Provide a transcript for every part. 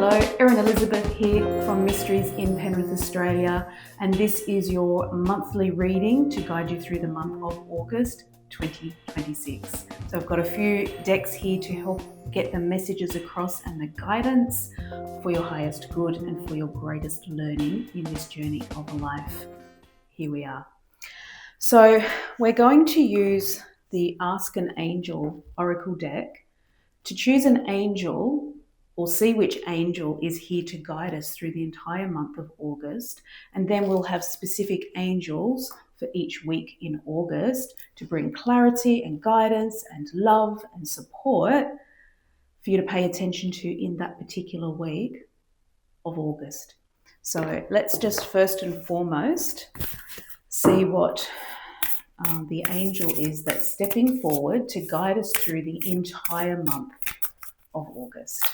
Hello, Erin Elizabeth here from Mysteries in Penrith, Australia, and this is your monthly reading to guide you through the month of August 2026. So I've got a few decks here to help get the messages across and the guidance for your highest good and for your greatest learning in this journey of life. Here we are. So we're going to use the Ask an Angel Oracle deck to choose an angel or see which angel is here to guide us through the entire month of August. And then we'll have specific angels for each week in August to bring clarity and guidance and love and support for you to pay attention to in that particular week of August. So let's just first and foremost see what the angel is that's stepping forward to guide us through the entire month of August.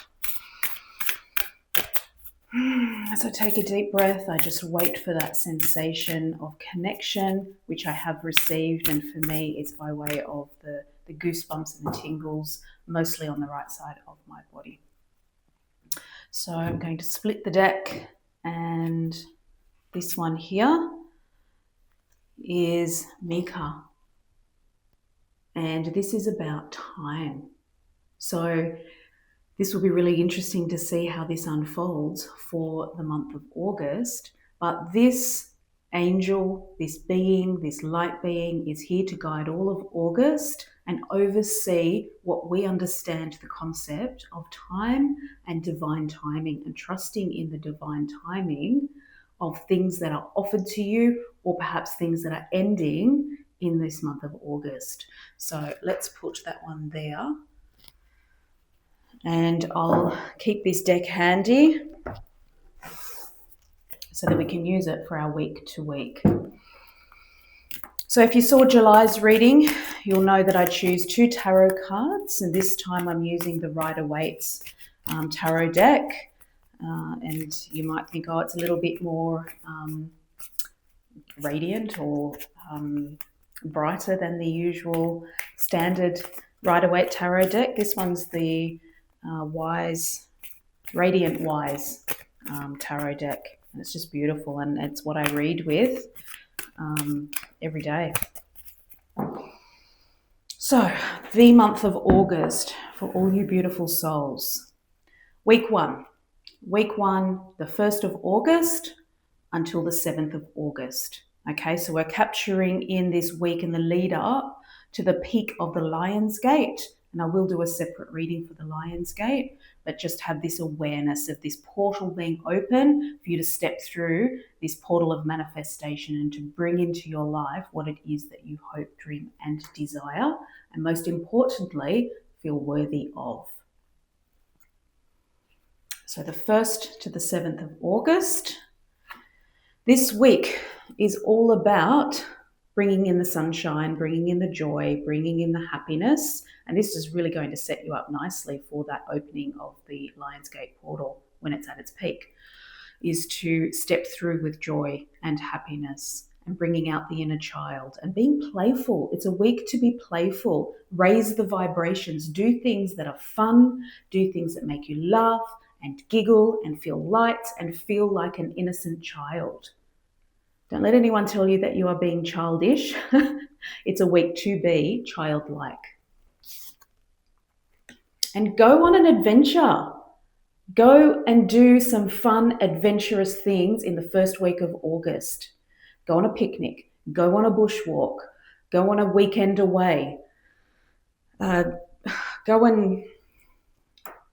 As I take a deep breath, I just wait for that sensation of connection, which I have received, and for me it's by way of the goosebumps and the tingles, mostly on the right side of my body. So I'm going to split the deck, and this one here is Mika, and this is about time. So this will be really interesting to see how this unfolds for the month of August. But this angel, this being, this light being is here to guide all of August and oversee what we understand the concept of time and divine timing, and trusting in the divine timing of things that are offered to you, or perhaps things that are ending in this month of August. So let's put that one there. And I'll keep this deck handy so that we can use it for our week to week. So if you saw July's reading, you'll know that I choose 2 tarot cards, and this time I'm using the Rider-Waite's tarot deck. And you might think, oh, it's a little bit more radiant or brighter than the usual standard Rider-Waite tarot deck. This one's the Radiant Wise tarot deck, and it's just beautiful, and it's what I read with every day. So the month of August for all you beautiful souls. Week one, the 1st of August until the 7th of August. Okay, so we're capturing in this week in the lead up to the peak of the Lion's Gate. And I will do a separate reading for the Lion's Gate, but just have this awareness of this portal being open for you to step through this portal of manifestation and to bring into your life what it is that you hope, dream, and desire, and most importantly, feel worthy of. So the 1st to the 7th of August. This week is all about bringing in the sunshine, bringing in the joy, bringing in the happiness. And this is really going to set you up nicely for that opening of the Lionsgate portal when it's at its peak, is to step through with joy and happiness and bringing out the inner child and being playful. It's a week to be playful. Raise the vibrations. Do things that are fun. Do things that make you laugh and giggle and feel light and feel like an innocent child. Don't let anyone tell you that you are being childish. It's a week to be childlike. And go on an adventure. Go and do some fun, adventurous things in the first week of August. Go on a picnic. Go on a bushwalk. Go on a weekend away. Go and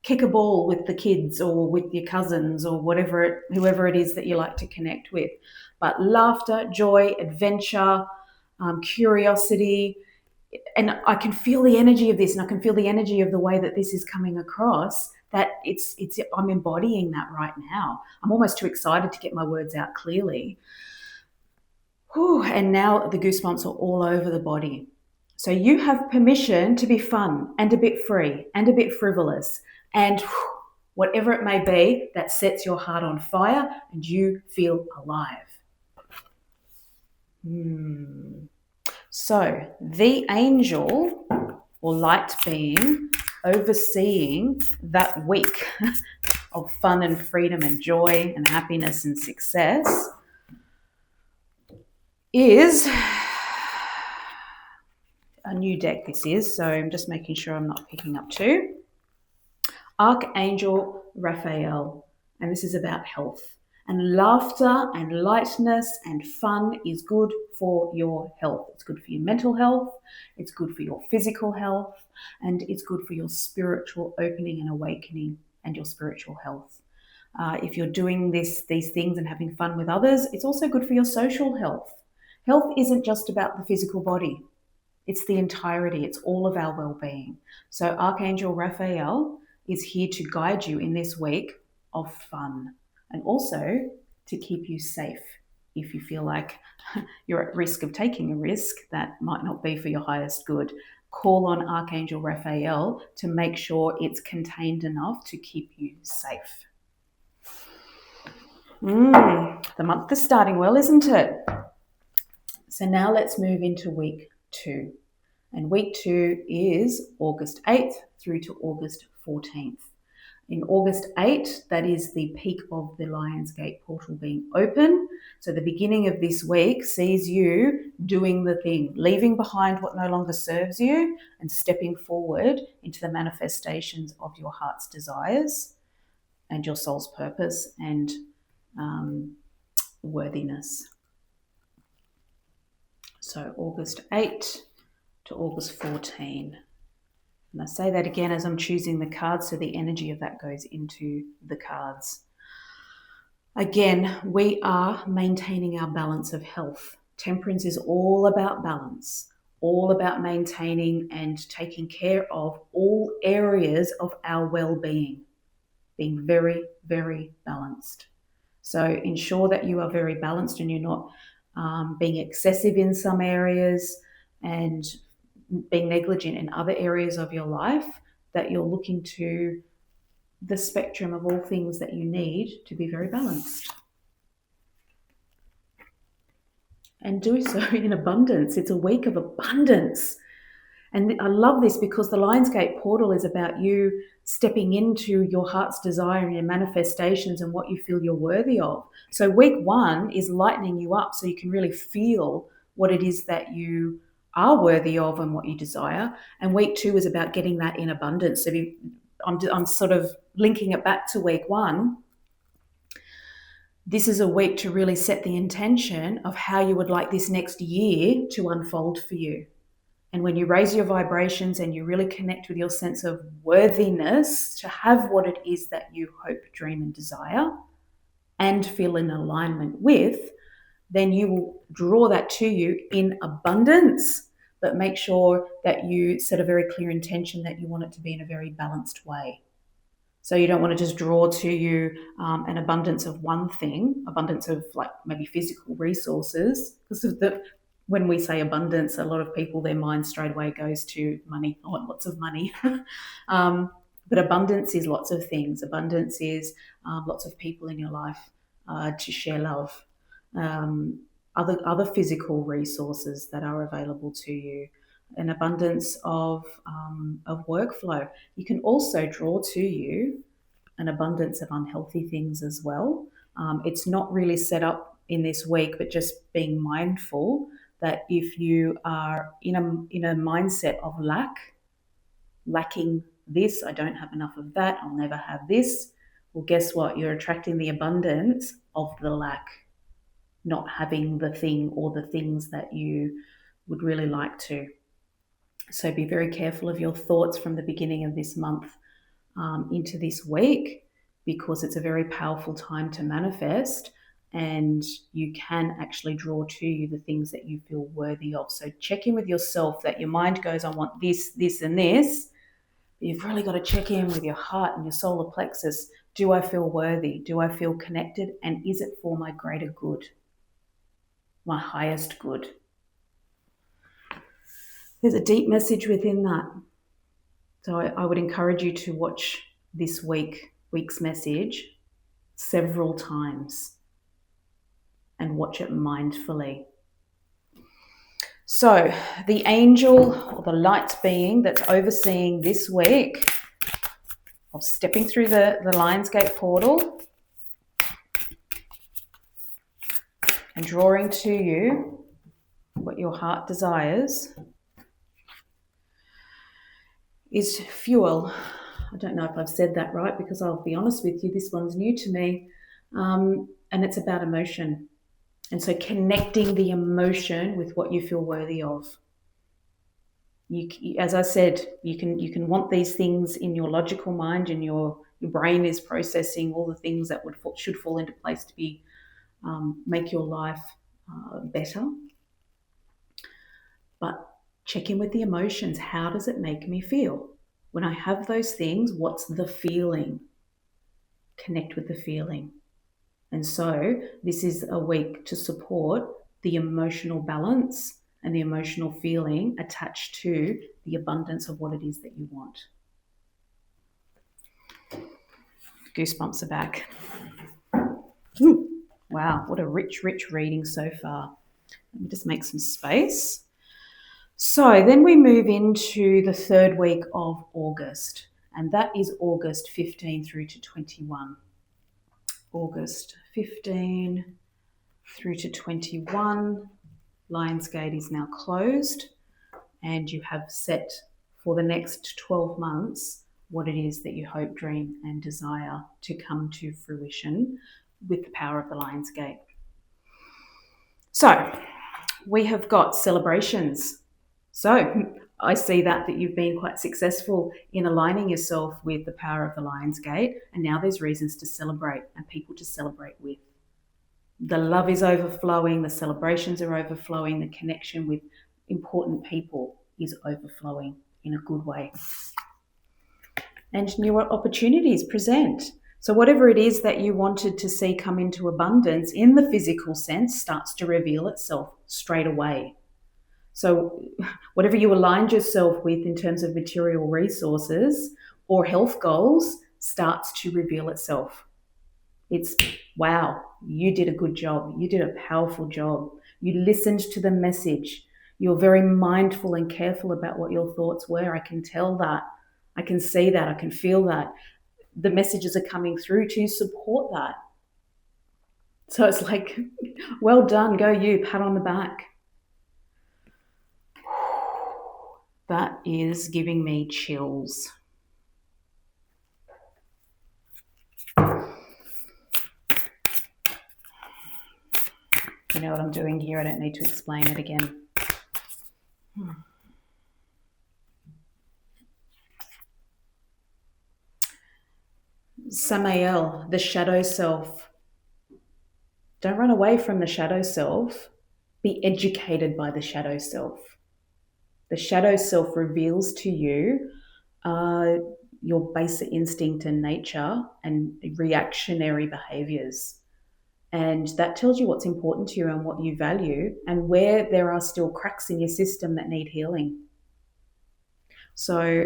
kick a ball with the kids or with your cousins or whoever it is that you like to connect with. But laughter, joy, adventure, curiosity, and I can feel the energy of this, and I can feel the energy of the way that this is coming across, that I'm embodying that right now. I'm almost too excited to get my words out clearly. Whew, and now the goosebumps are all over the body. So you have permission to be fun and a bit free and a bit frivolous, and whatever it may be that sets your heart on fire and you feel alive. So the angel or light being overseeing that week of fun and freedom and joy and happiness and success is a new deck. This is, so I'm just making sure I'm not picking up two. Archangel Raphael, and this is about health. And laughter and lightness and fun is good for your health. It's good for your mental health, it's good for your physical health, and it's good for your spiritual opening and awakening and your spiritual health. If you're doing these things and having fun with others, it's also good for your social health. Health isn't just about the physical body. It's the entirety. It's all of our well-being. So Archangel Raphael is here to guide you in this week of fun and also to keep you safe if you feel like you're at risk of taking a risk that might not be for your highest good. Call on Archangel Raphael to make sure it's contained enough to keep you safe. The month is starting well, isn't it? So now let's move into week 2. And week 2 is August 8th through to August 14th. In August 8, that is the peak of the Lionsgate portal being open. So the beginning of this week sees you doing the thing, leaving behind what no longer serves you and stepping forward into the manifestations of your heart's desires and your soul's purpose and worthiness. So August 8 to August 14. And I say that again as I'm choosing the cards, so the energy of that goes into the cards. Again, we are maintaining our balance of health. Temperance is all about balance, all about maintaining and taking care of all areas of our well-being, being very, very balanced. So ensure that you are very balanced and you're not being excessive in some areas and being negligent in other areas of your life, that you're looking to the spectrum of all things that you need to be very balanced. And do so in abundance. It's a week of abundance. And I love this because the Lionsgate portal is about you stepping into your heart's desire and your manifestations and what you feel you're worthy of. So week 1 is lightening you up so you can really feel what it is that you are worthy of and what you desire. And week 2 is about getting that in abundance. So I'm sort of linking it back to week 1. This is a week to really set the intention of how you would like this next year to unfold for you. And when you raise your vibrations and you really connect with your sense of worthiness to have what it is that you hope, dream, and desire and feel in alignment with, then you will draw that to you in abundance, but make sure that you set a very clear intention that you want it to be in a very balanced way. So you don't want to just draw to you an abundance of one thing, abundance of like maybe physical resources, because when we say abundance, a lot of people, their mind straight away goes to money. I want lots of money. But abundance is lots of things. Abundance is lots of people in your life to share love. Other physical resources that are available to you, an abundance of workflow. You can also draw to you an abundance of unhealthy things as well. It's not really set up in this week, but just being mindful that if you are in a mindset of lacking this, I don't have enough of that, I'll never have this, well, guess what? You're attracting the abundance of the lack, not having the thing or the things that you would really like to. So be very careful of your thoughts from the beginning of this month into this week, because it's a very powerful time to manifest and you can actually draw to you the things that you feel worthy of. So check in with yourself that your mind goes, I want this, this, and this. You've really got to check in with your heart and your solar plexus. Do I feel worthy? Do I feel connected? And is it for my greater good? My highest good? There's a deep message within that. So I would encourage you to watch this week's message several times and watch it mindfully. So the angel or the light being that's overseeing this week of stepping through the Lionsgate portal and drawing to you what your heart desires is fuel. I don't know if I've said that right, because I'll be honest with you, this one's new to me. And it's about emotion. And so connecting the emotion with what you feel worthy of. As I said, you can want these things in your logical mind, and your brain is processing all the things that should fall into place to be make your life better. But check in with the emotions. How does it make me feel? When I have those things, what's the feeling? Connect with the feeling. And so this is a week to support the emotional balance and the emotional feeling attached to the abundance of what it is that you want. Goosebumps are back. Ooh, wow, what a rich reading so far. Let me just make some space. So then we move into the third week of August, and that is August 15 through to 21. August 15 through to 21. Lionsgate is now closed, and you have set for the next 12 months what it is that you hope, dream, and desire to come to fruition with the power of the Lionsgate. So we have got celebrations. So I see that you've been quite successful in aligning yourself with the power of the Lionsgate, and now there's reasons to celebrate and people to celebrate with. The love is overflowing, the celebrations are overflowing, the connection with important people is overflowing in a good way. And newer opportunities present. So whatever it is that you wanted to see come into abundance in the physical sense starts to reveal itself straight away. So whatever you aligned yourself with in terms of material resources or health goals starts to reveal itself. It's, wow, you did a good job. You did a powerful job. You listened to the message. You're very mindful and careful about what your thoughts were. I can tell that. I can see that. I can feel that. The messages are coming through to support that. So it's like, well done, go you, pat on the back. That is giving me chills. You know what I'm doing here? I don't need to explain it again. Samael, the shadow self. Don't run away from the shadow self. Be educated by the shadow self. The shadow self reveals to you your basic instinct and nature and reactionary behaviors. And that tells you what's important to you and what you value and where there are still cracks in your system that need healing. So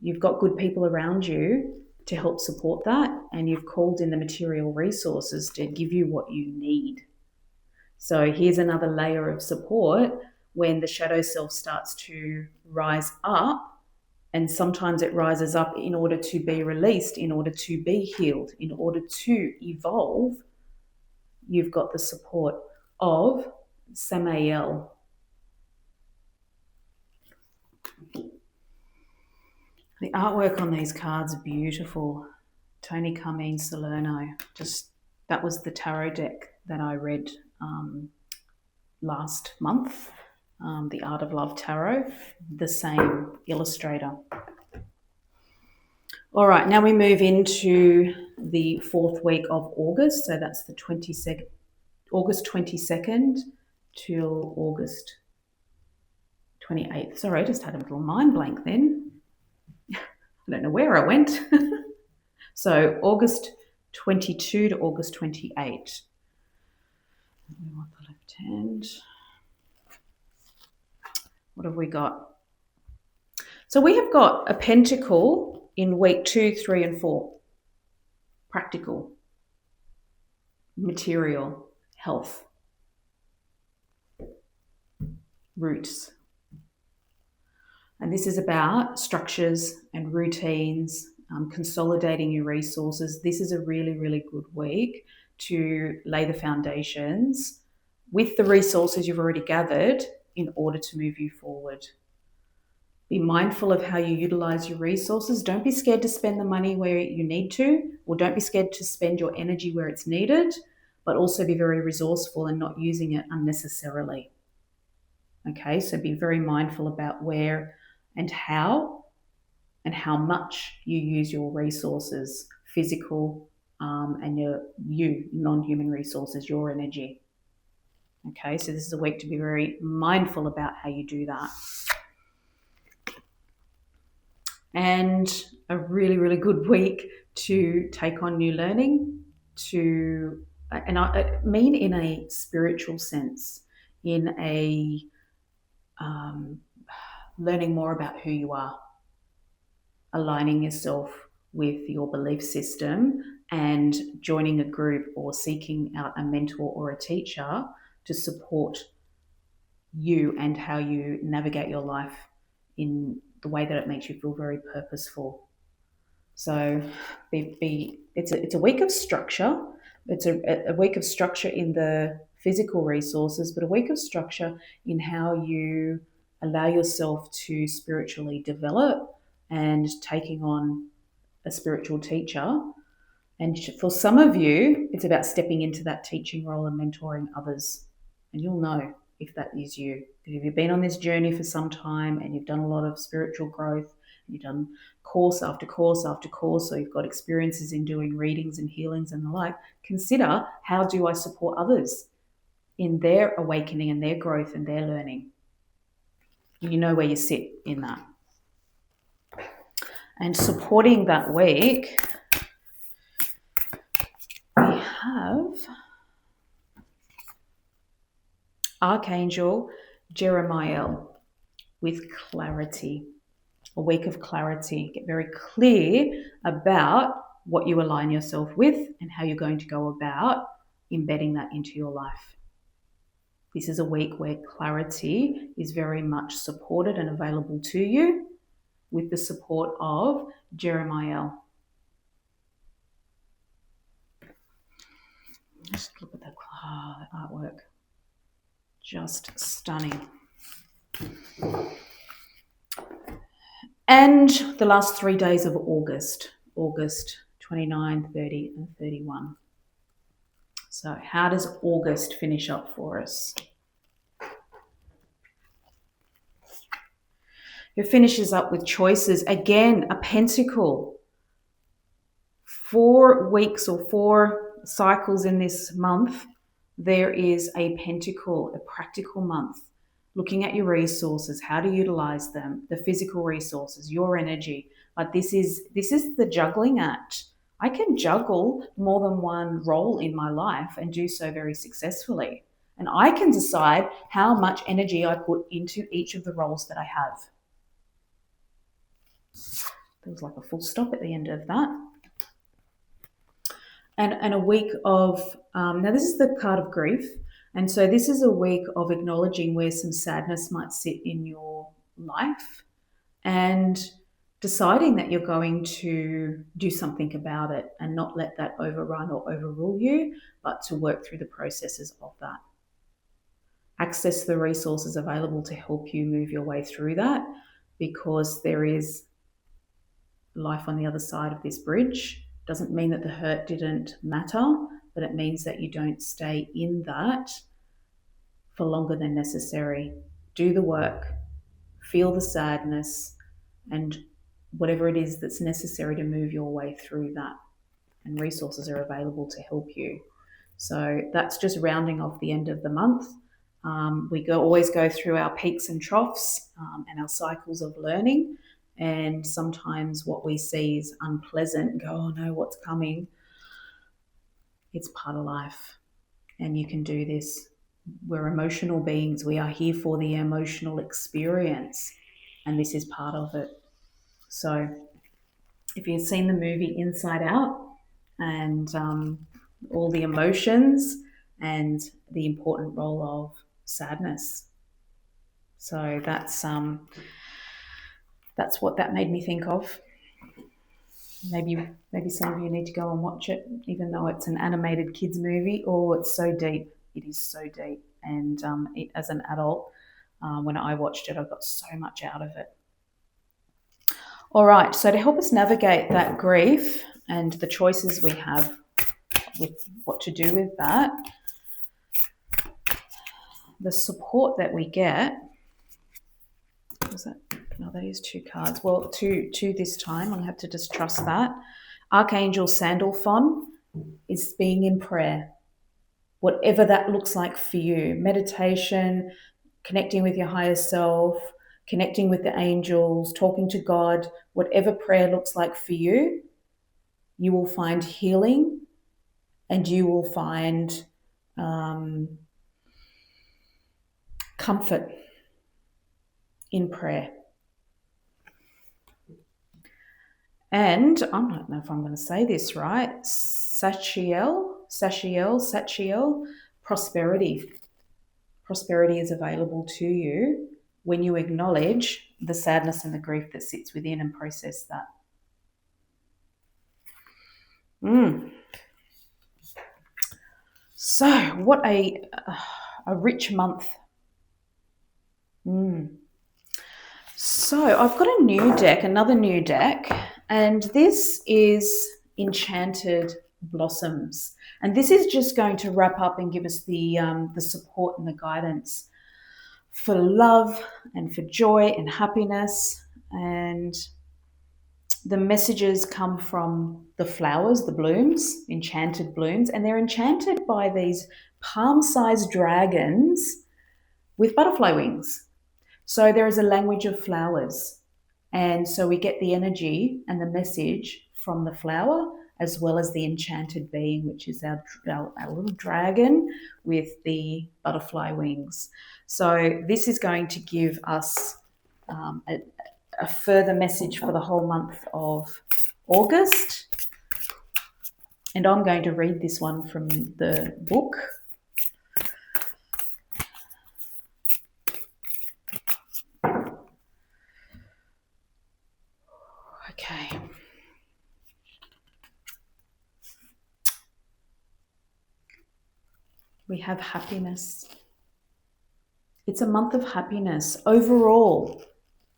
you've got good people around you to help support that, and you've called in the material resources to give you what you need. So here's another layer of support when the shadow self starts to rise up, and sometimes it rises up in order to be released, in order to be healed, in order to evolve. You've got the support of Samael. The artwork on these cards are beautiful. Tony Carmine Salerno. That was the tarot deck that I read last month. The Art of Love Tarot, the same illustrator. All right, now we move into the fourth week of August. So that's the August 22nd till August 28th. Sorry, I just had a little mind blank then. I don't know where I went. So August 22 to August 28. We want the left hand. What have we got? So we have got a pentacle in week 2, 3, and 4. Practical, material, health, roots. And this is about structures and routines, consolidating your resources, this is a really, really good week to lay the foundations with the resources you've already gathered in order to move you forward. Be mindful of how you utilize your resources. Don't be scared to spend the money where you need to, or don't be scared to spend your energy where it's needed, but also be very resourceful and not using it unnecessarily. Okay, so be very mindful about where and how much you use your resources, physical and your non-human resources, your energy. Okay, so this is a week to be very mindful about how you do that. And a really, really good week to take on new learning, and I mean in a spiritual sense, in a learning more about who you are, aligning yourself with your belief system and joining a group or seeking out a mentor or a teacher to support you and how you navigate your life in the way that it makes you feel very purposeful. So it's a week of structure. It's a week of structure in the physical resources, but a week of structure in how you allow yourself to spiritually develop and taking on a spiritual teacher. And for some of you, it's about stepping into that teaching role and mentoring others. And you'll know if that is you. If you've been on this journey for some time and you've done a lot of spiritual growth, you've done course after course after course, so you've got experiences in doing readings and healings and the like, consider, how do I support others in their awakening and their growth and their learning? You know where you sit in that. And supporting that week, we have Archangel Jeremiah with clarity. A week of clarity. Get very clear about what you align yourself with and how you're going to go about embedding that into your life. This is a week where clarity is very much supported and available to you with the support of Jeremiah. Just look at that artwork. Just stunning. And the last 3 days of August 29, 30, and 31. So how does August finish up for us? It finishes up with choices. Again, a pentacle. 4 weeks or 4 cycles in this month, there is a pentacle, a practical month. Looking at your resources, how to utilize them, the physical resources, your energy. But this is the juggling act. I can juggle more than one role in my life and do so very successfully. And I can decide how much energy I put into each of the roles that I have. There was like a full stop at the end of that. And a week of, now this is the card of grief. And so this is a week of acknowledging where some sadness might sit in your life and deciding that you're going to do something about it and not let that overrun or overrule you, but to work through the processes of that. Access the resources available to help you move your way through that, because there is life on the other side of this bridge. Doesn't mean that the hurt didn't matter, but it means that you don't stay in that for longer than necessary. Do the work, feel the sadness, and whatever it is that's necessary to move your way through that. And resources are available to help you. So that's just rounding off the end of the month. We always go through our peaks and troughs and our cycles of learning. And sometimes what we see is unpleasant and go, oh no, what's coming? It's part of life. And you can do this. We're emotional beings. We are here for the emotional experience. And this is part of it. So if you've seen the movie Inside Out and all the emotions and the important role of sadness. So that's what that made me think of. Maybe some of you need to go and watch it, even though it's an animated kids movie. Oh, it's so deep. It is so deep. And as an adult, when I watched it, I got so much out of it. All right, so to help us navigate that grief and the choices we have with what to do with that, the support that we get, was that? No, that is 2 cards. Well, two this time. I'll have to just trust that. Archangel Sandalphon is being in prayer. Whatever that looks like for you. Meditation, connecting with your higher self, connecting with the angels, talking to God, whatever prayer looks like for you, you will find healing and you will find comfort in prayer. And I don't know if I'm going to say this right. Sachiel, prosperity. Prosperity is available to you when you acknowledge the sadness and the grief that sits within and process that. So, what a rich month. So, I've got another new deck, and this is Enchanted Blossoms. And this is just going to wrap up and give us the support and the guidance for love and for joy and happiness. And the messages come from the flowers, the blooms, enchanted blooms, and they're enchanted by these palm-sized dragons with butterfly wings. So there is a language of flowers. And so we get the energy and the message from the flower as well as the enchanted being, which is our little dragon with the butterfly wings. So this is going to give us a further message for the whole month of August. And I'm going to read this one from the book. Okay. We have happiness. It's a month of happiness. Overall,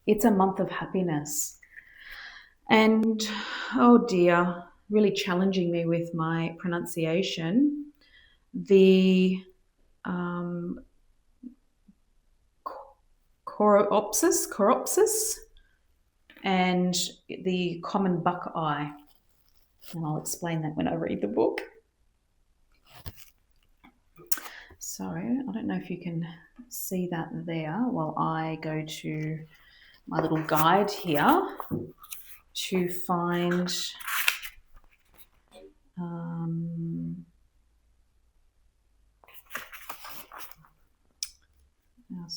it's a month of happiness. And, oh dear, really challenging me with my pronunciation. The Coropsis, and the common buckeye. And I'll explain that when I read the book. So I don't know if you can see that there while I go to my little guide here to find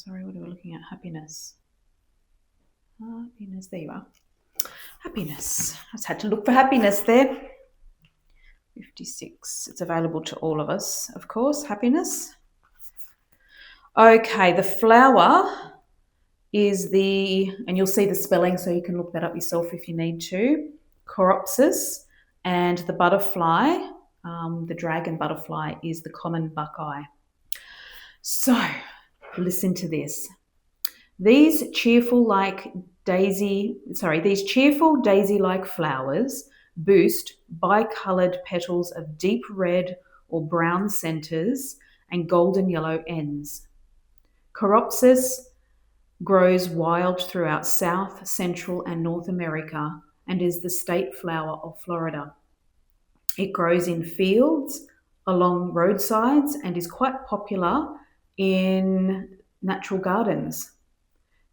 what are we looking at? Happiness. Happiness, there you are. Happiness. I just had to look for happiness there. 56. It's available to all of us, of course, happiness. Okay, the flower is and you'll see the spelling so you can look that up yourself if you need to, Coropsis, and the butterfly, the dragon butterfly, is the common buckeye. So, listen to this. These cheerful daisy-like flowers boost bicoloured petals of deep red or brown centres and golden yellow ends. Coropsis grows wild throughout South, Central and North America and is the state flower of Florida. It grows in fields, along roadsides, and is quite popular in natural gardens.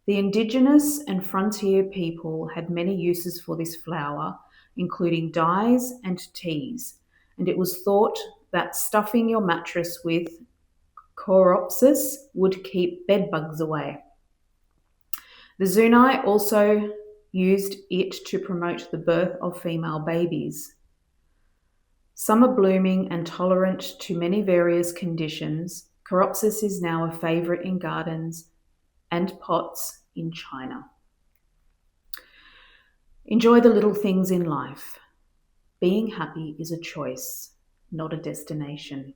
The indigenous and frontier people had many uses for this flower, including dyes and teas, and it was thought that stuffing your mattress with Coropsis would keep bed bugs away. The Zuni also used it to promote the birth of female babies. Summer blooming and tolerant to many various conditions, Coropsis is now a favourite in gardens and pots in China. Enjoy the little things in life. Being happy is a choice, not a destination.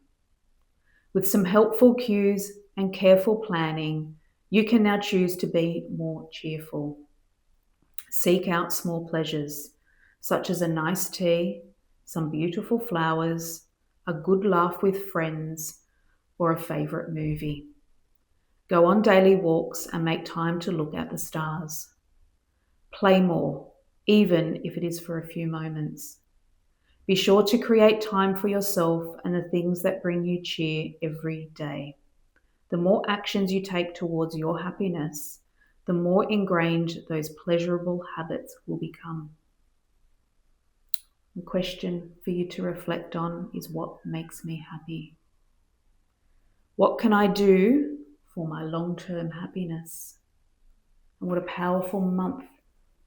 With some helpful cues and careful planning, you can now choose to be more cheerful. Seek out small pleasures, such as a nice tea, some beautiful flowers, a good laugh with friends, or a favourite movie. Go on daily walks and make time to look at the stars. Play more, even if it is for a few moments. Be sure to create time for yourself and the things that bring you cheer every day. The more actions you take towards your happiness, the more ingrained those pleasurable habits will become. The question for you to reflect on is, what makes me happy? What can I do for my long-term happiness? And what a powerful month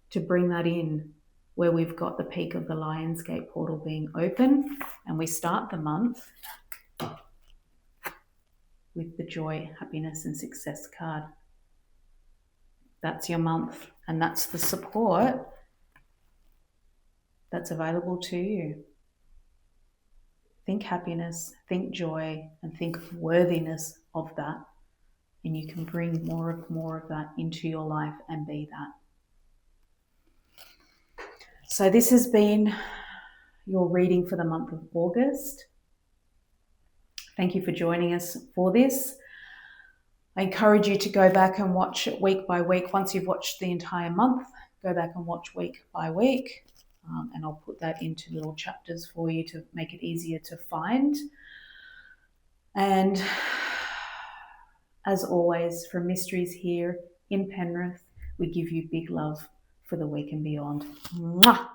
to bring that in, where we've got the peak of the Lionsgate portal being open, and we start the month with the joy, happiness, and success card. That's your month, and that's the support that's available to you. Think happiness, think joy, and think worthiness of that, and you can bring more of that into your life and be that. So this has been your reading for the month of August. Thank you for joining us for this. I encourage you to go back and watch it week by week. Once you've watched the entire month, go back and watch week by week. And I'll put that into little chapters for you to make it easier to find. And as always, from Mysteries here in Penrith, we give you big love for the week and beyond. Mwah!